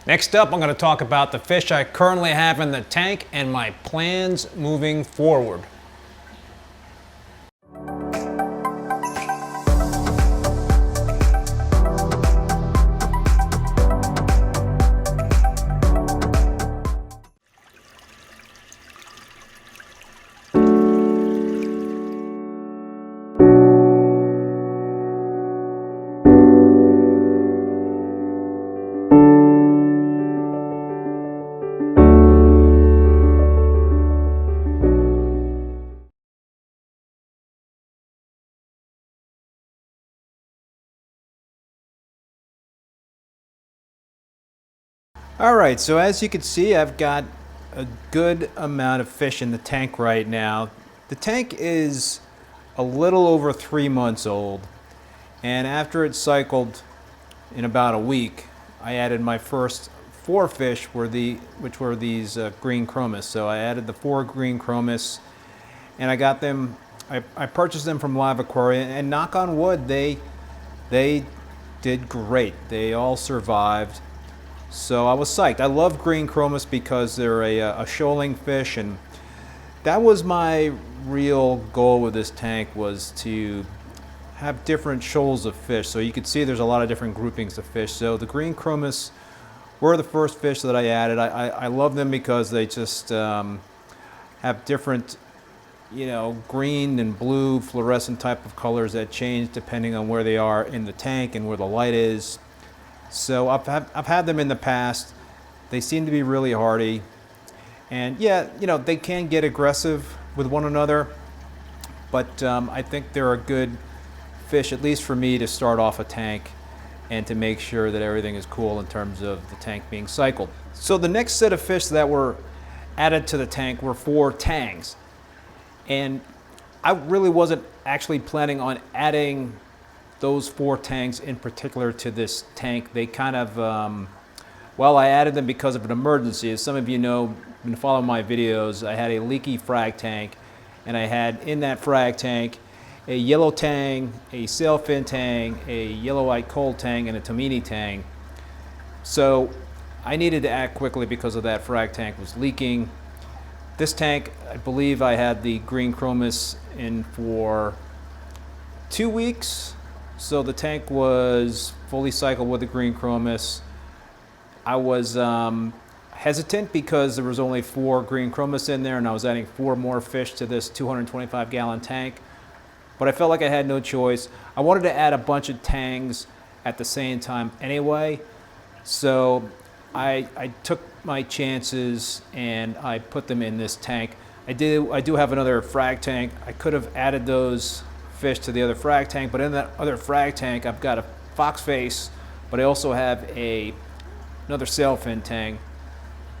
Next up, I'm going to talk about the fish I currently have in the tank and my plans moving forward. All right, so as you can see, I've got a good amount of fish in the tank right now. The tank is a little over 3 months old, and after it cycled in about a week, I added my first 4 fish, which were these green chromis. So I added the 4 green chromis, and I got them. I purchased them from Live Aquarium, and knock on wood, they did great. They all survived. So I was psyched. I love green chromis because they're a shoaling fish, and that was my real goal with this tank, was to have different shoals of fish. So you can see there's a lot of different groupings of fish. So the green chromis were the first fish that I added. I love them because they just have different, green and blue fluorescent type of colors that change depending on where they are in the tank and where the light is. So I've had them in the past. They seem to be really hardy. And yeah, they can get aggressive with one another, but I think they're a good fish, at least for me, to start off a tank and to make sure that everything is cool in terms of the tank being cycled. So the next set of fish that were added to the tank were 4 tangs. And I really wasn't actually planning on adding those 4 tangs in particular to this tank. They kind of, I added them because of an emergency. As some of you know, been following my videos, I had a leaky frag tank, and I had in that frag tank a yellow tang, a sailfin tang, a yellow-eyed cold tang, and a tomini tang. So I needed to act quickly because of that frag tank was leaking. This tank, I believe I had the green chromis in for 2 weeks. So the tank was fully cycled with the green chromis. I was hesitant because there was only 4 green chromis in there, and I was adding 4 more fish to this 225-gallon tank. But I felt like I had no choice. I wanted to add a bunch of tangs at the same time anyway. So I took my chances and I put them in this tank. I do have another frag tank. I could have added those fish to the other frag tank, but in that other frag tank I've got a fox face, but I also have another sailfin tang.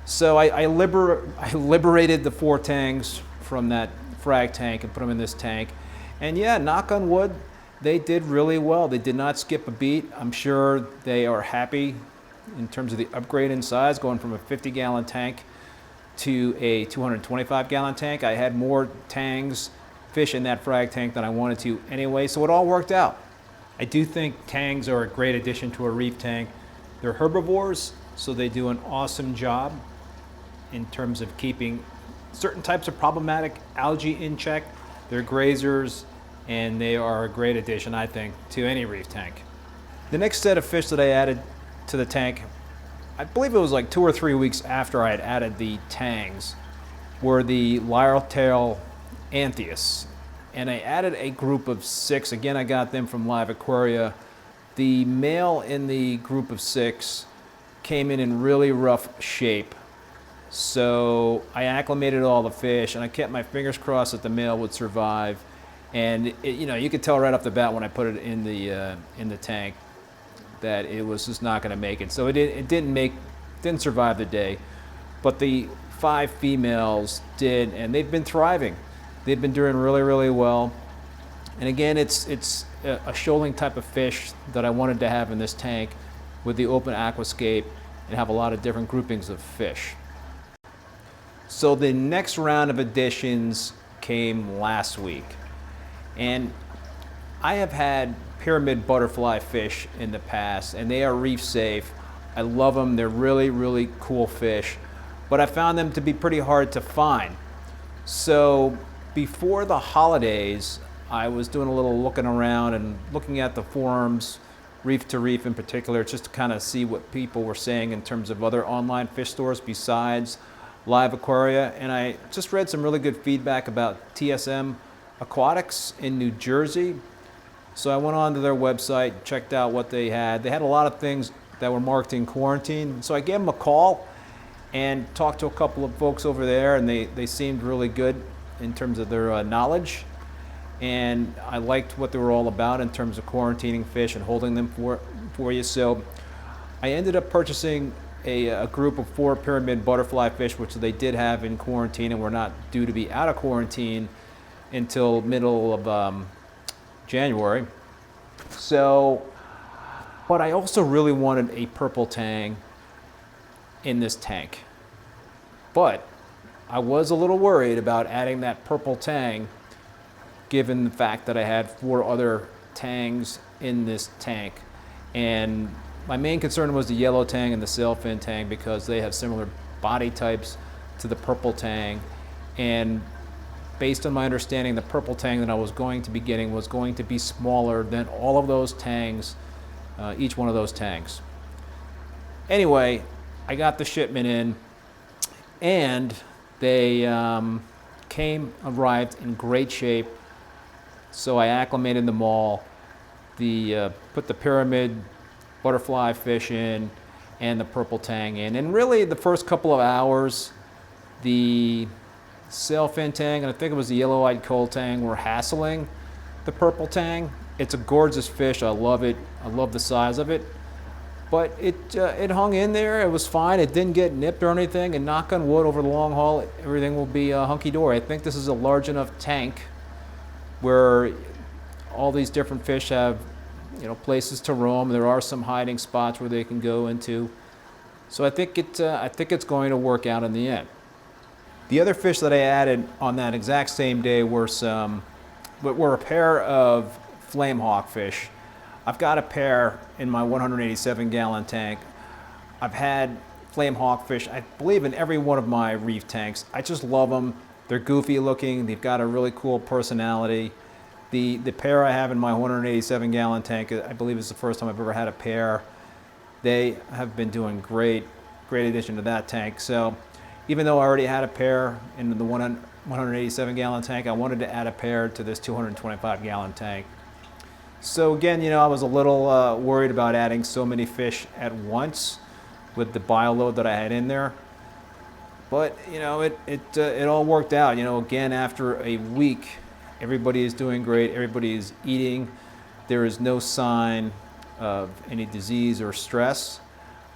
So I liberated the 4 tangs from that frag tank and put them in this tank. And yeah, knock on wood, they did really well. They did not skip a beat. I'm sure they are happy in terms of the upgrade in size, going from a 50-gallon tank to a 225-gallon tank. I had more tangs, fish in that frag tank than I wanted to anyway, so it all worked out. I do think tangs are a great addition to a reef tank. They're herbivores, so they do an awesome job in terms of keeping certain types of problematic algae in check. They're grazers, and they are a great addition, I think, to any reef tank. The next set of fish that I added to the tank, I believe it was like 2 or 3 weeks after I had added the tangs, were the lyre-tail Anthias. And I added a group of 6. Again, I got them from Live Aquaria. The male in the group of 6 came in really rough shape. So I acclimated all the fish, and I kept my fingers crossed that the male would survive. And you could tell right off the bat when I put it in the tank that it was just not going to make it. So it didn't survive the day. But the 5 females did, and they've been thriving. They've been doing really, really well. And again, it's a shoaling type of fish that I wanted to have in this tank with the open aquascape and have a lot of different groupings of fish. So the next round of additions came last week. And I have had pyramid butterfly fish in the past, and they are reef safe. I love them. They're really, really cool fish, but I found them to be pretty hard to find. So before the holidays, I was doing a little looking around and looking at the forums, Reef to Reef in particular, just to kind of see what people were saying in terms of other online fish stores besides Live Aquaria. And I just read some really good feedback about TSM Aquatics in New Jersey. So I went on to their website, checked out what they had. They had a lot of things that were marked in quarantine. So I gave them a call and talked to a couple of folks over there, and they seemed really good in terms of their knowledge. And I liked what they were all about in terms of quarantining fish and holding them for you. So I ended up purchasing a group of 4 pyramid butterfly fish, which they did have in quarantine and were not due to be out of quarantine until middle of January. So, but I also really wanted a purple tang in this tank. But I was a little worried about adding that purple tang given the fact that I had 4 other tangs in this tank. And my main concern was the yellow tang and the sailfin tang because they have similar body types to the purple tang. And based on my understanding, the purple tang that I was going to be getting was going to be smaller than all of those tangs, each one of those tangs. Anyway, I got the shipment in, and they arrived in great shape. So I acclimated them all, put the pyramid butterfly fish in and the purple tang in. And really the first couple of hours, the sailfin tang, and I think it was the yellow-eyed coal tang, were hassling the purple tang. It's a gorgeous fish. I love it. I love the size of it. But it hung in there. It was fine. It didn't get nipped or anything. And knock on wood, over the long haul, everything will be hunky-dory. I think this is a large enough tank where all these different fish have, places to roam. There are some hiding spots where they can go into. So I think it's going to work out in the end. The other fish that I added on that exact same day were a pair of flame hawk fish. I've got a pair in my 187-gallon tank. I've had flame hawk fish, I believe, in every one of my reef tanks. I just love them. They're goofy looking. They've got a really cool personality. The pair I have in my 187-gallon tank, I believe, is the first time I've ever had a pair. They have been doing great addition to that tank. So even though I already had a pair in the 187-gallon tank, I wanted to add a pair to this 225-gallon tank. So again, I was a little worried about adding so many fish at once with the bioload that I had in there. But it all worked out. Again, after a week, everybody is doing great. Everybody is eating. There is no sign of any disease or stress.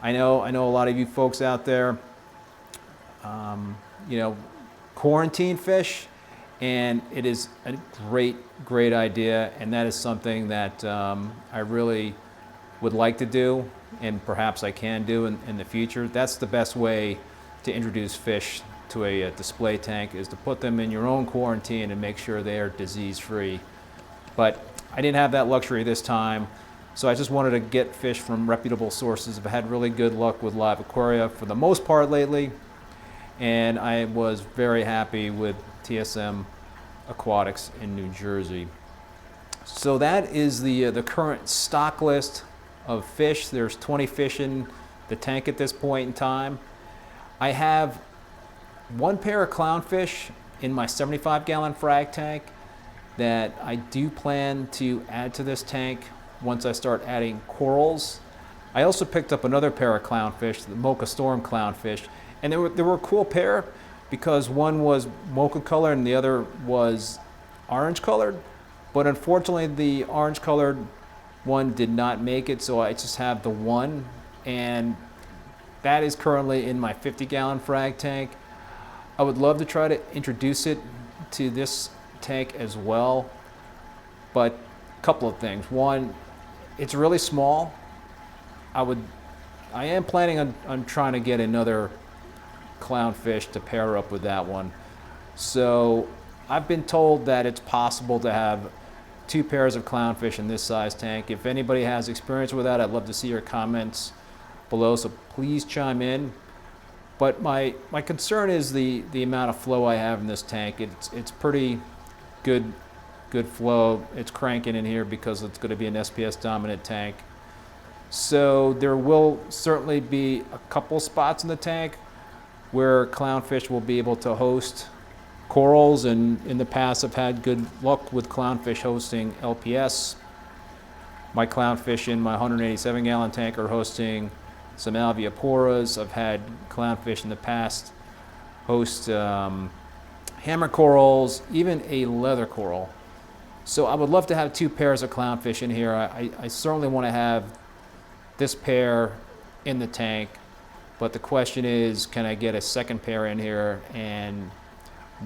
I know a lot of you folks out there, quarantine fish, and it is a great idea. And that is something that I really would like to do, and perhaps I can do in the future. That's the best way to introduce fish to a display tank, is to put them in your own quarantine and make sure they are disease-free. But I didn't have that luxury this time, so I just wanted to get fish from reputable sources. I've had really good luck with Live Aquaria for the most part lately, and I was very happy with TSM Aquatics in New Jersey. So that is the current stock list of fish. There's 20 fish in the tank at this point in time. I have 1 pair of clownfish in my 75-gallon frag tank that I do plan to add to this tank once I start adding corals. I also picked up another pair of clownfish, the Mocha Storm clownfish, and they were a cool pair because one was mocha colored and the other was orange colored. But unfortunately, the orange colored one did not make it, so I just have the one, and that is currently in my 50-gallon frag tank. I would love to try to introduce it to this tank as well, but a couple of things. One, it's really small. I am planning on trying to get another clownfish to pair up with that one. So I've been told that it's possible to have 2 pairs of clownfish in this size tank. If anybody has experience with that, I'd love to see your comments below, so please chime in. But my concern is the amount of flow I have in this tank. It's pretty good flow. It's cranking in here because it's going to be an SPS dominant tank. So there will certainly be a couple spots in the tank where clownfish will be able to host corals, and in the past I've had good luck with clownfish hosting LPS. My clownfish in my 187 gallon tank are hosting some alveoporas. I've had clownfish in the past host hammer corals, even a leather coral. So I would love to have two pairs of clownfish in here. I certainly want to have this pair in the tank, but the question is, can I get a second pair in here, and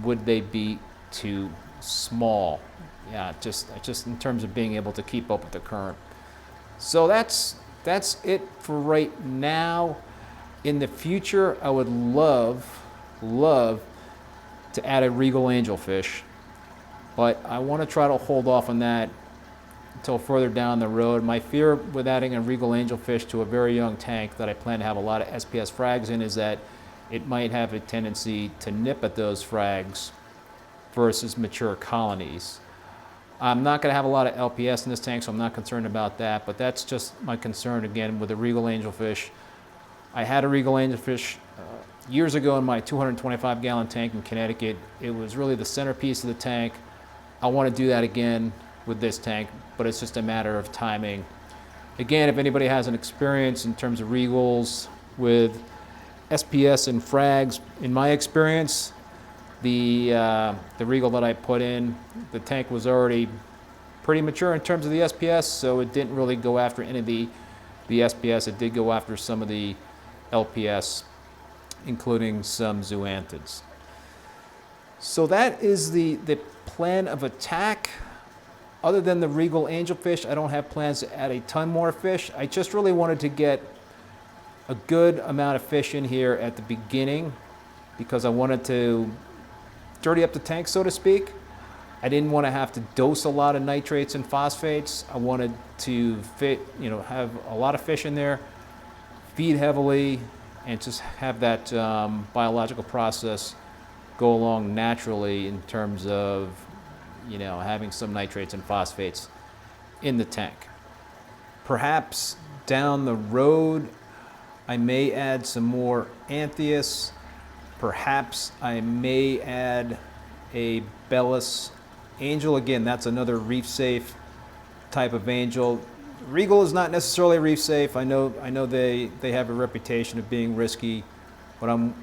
would they be too small? Yeah, just in terms of being able to keep up with the current. So that's it for right now. In the future, I would love to add a regal angelfish, but I want to try to hold off on that until further down the road. My fear with adding a regal angelfish to a very young tank that I plan to have a lot of SPS frags in is that it might have a tendency to nip at those frags versus mature colonies. I'm not going to have a lot of LPS in this tank, so I'm not concerned about that, but that's just my concern again with the regal angelfish. I had a regal angelfish years ago in my 225 gallon tank in Connecticut. It was really the centerpiece of the tank. I want to do that again with this tank, but it's just a matter of timing. Again, if anybody has an experience in terms of regals with SPS and frags, in my experience, the regal that I put in, the tank was already pretty mature in terms of the SPS, so it didn't really go after any of the SPS. It did go after some of the LPS, including some zoanthids. So that is the plan of attack. Other than the regal angelfish, I don't have plans to add a ton more fish. I just really wanted to get a good amount of fish in here at the beginning because I wanted to dirty up the tank, so to speak. I didn't want to have to dose a lot of nitrates and phosphates. I wanted to have a lot of fish in there, feed heavily, and just have that biological process go along naturally in terms of having some nitrates and phosphates in the tank. Perhaps down the road I may add some more Anthias. Perhaps I may add a Bellis angel. Again, that's another reef safe type of angel. Regal is not necessarily reef safe. I know they have a reputation of being risky, but I'm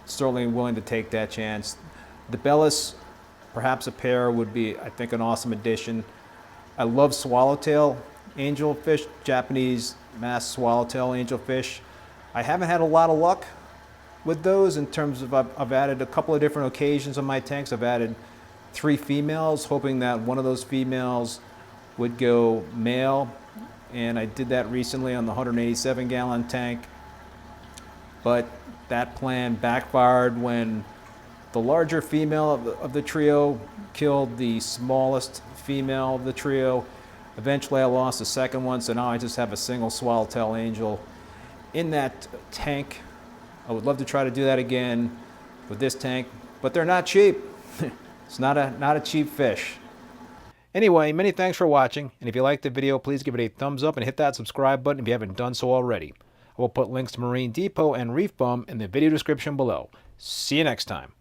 certainly willing to take that chance. The Bellis, perhaps a pair, would be, I think, an awesome addition. I love swallowtail angelfish, Japanese masked swallowtail angelfish. I haven't had a lot of luck with those in terms of I've added a couple of different occasions on my tanks. I've added 3 females, hoping that one of those females would go male, and I did that recently on the 187 gallon tank, but that plan backfired when the larger female of the trio killed the smallest female of the trio. Eventually I lost the second one, so now I just have a single swallowtail angel in that tank. I would love to try to do that again with this tank, but they're not cheap. It's not a cheap fish. Anyway, many thanks for watching, and if you liked the video, please give it a thumbs up and hit that subscribe button if you haven't done so already. I will put links to Marine Depot and Reefbum in the video description below. See you next time.